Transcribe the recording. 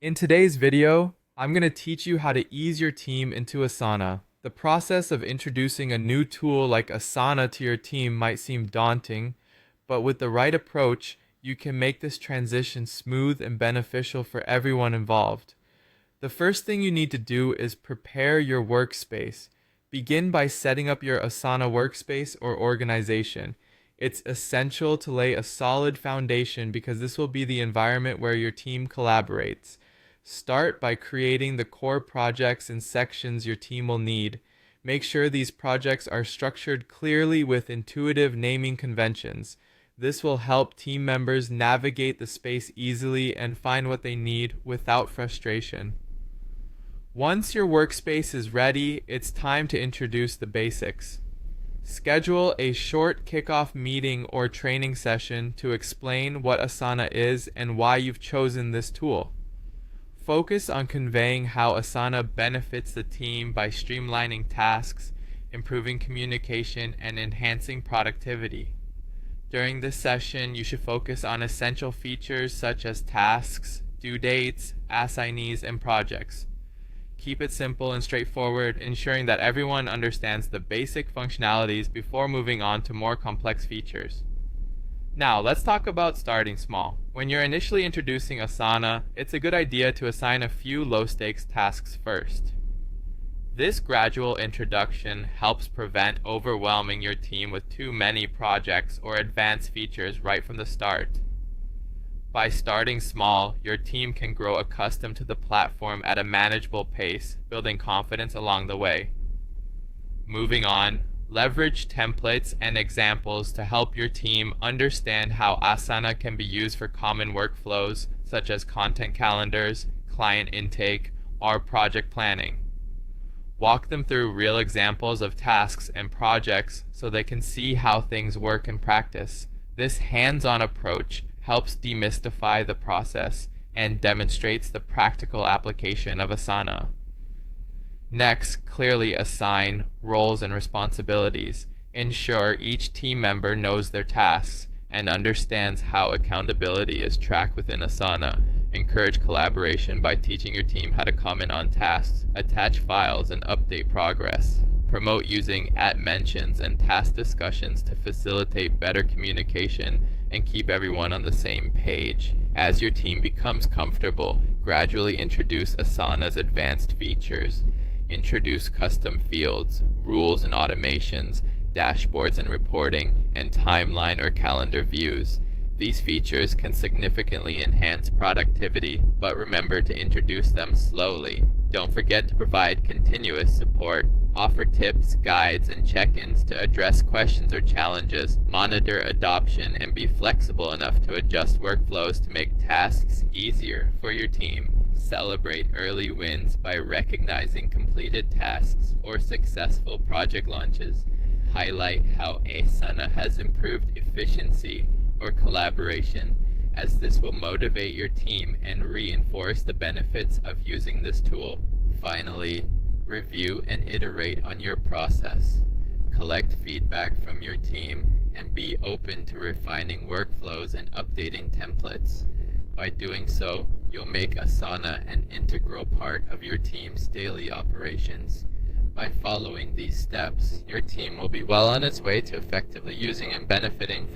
In today's video, I'm going to teach you how to ease your team into Asana. The process of introducing a new tool like Asana to your team might seem daunting, but with the right approach, you can make this transition smooth and beneficial for everyone involved. The first thing you need to do is prepare your workspace. Begin by setting up your Asana workspace or organization. It's essential to lay a solid foundation because this will be the environment where your team collaborates. Start by creating the core projects and sections your team will need. Make sure these projects are structured clearly with intuitive naming conventions. This will help team members navigate the space easily and find what they need without frustration. Once your workspace is ready, it's time to introduce the basics. Schedule a short kickoff meeting or training session to explain what Asana is and why you've chosen this tool. Focus on conveying how Asana benefits the team by streamlining tasks, improving communication, and enhancing productivity. During this session, you should focus on essential features such as tasks, due dates, assignees, and projects. Keep it simple and straightforward, ensuring that everyone understands the basic functionalities before moving on to more complex features. Now, let's talk about starting small. When you're initially introducing Asana, it's a good idea to assign a few low-stakes tasks first. This gradual introduction helps prevent overwhelming your team with too many projects or advanced features right from the start. By starting small, your team can grow accustomed to the platform at a manageable pace, building confidence along the way. Moving on, leverage templates and examples to help your team understand how Asana can be used for common workflows such as content calendars, client intake, or project planning. Walk them through real examples of tasks and projects so they can see how things work in practice. This hands-on approach helps demystify the process and demonstrates the practical application of Asana. Next, clearly assign roles and responsibilities. Ensure each team member knows their tasks and understands how accountability is tracked within Asana. Encourage collaboration by teaching your team how to comment on tasks, attach files, and update progress. Promote using @mentions and task discussions to facilitate better communication and keep everyone on the same page. As your team becomes comfortable, gradually introduce Asana's advanced features. Introduce custom fields, rules and automations, dashboards and reporting, and timeline or calendar views. These features can significantly enhance productivity, but remember to introduce them slowly. Don't forget to provide continuous support. Offer tips, guides, and check-ins to address questions or challenges. Monitor adoption and be flexible enough to adjust workflows to make tasks easier for your team. Celebrate early wins by recognizing completed tasks or successful project launches. Highlight how Asana has improved efficiency or collaboration, as this will motivate your team and reinforce the benefits of using this tool. Finally, review and iterate on your process. Collect feedback from your team and be open to refining workflows and updating templates. By doing so, you'll make Asana an integral part of your team's daily operations. By following these steps, your team will be well on its way to effectively using and benefiting from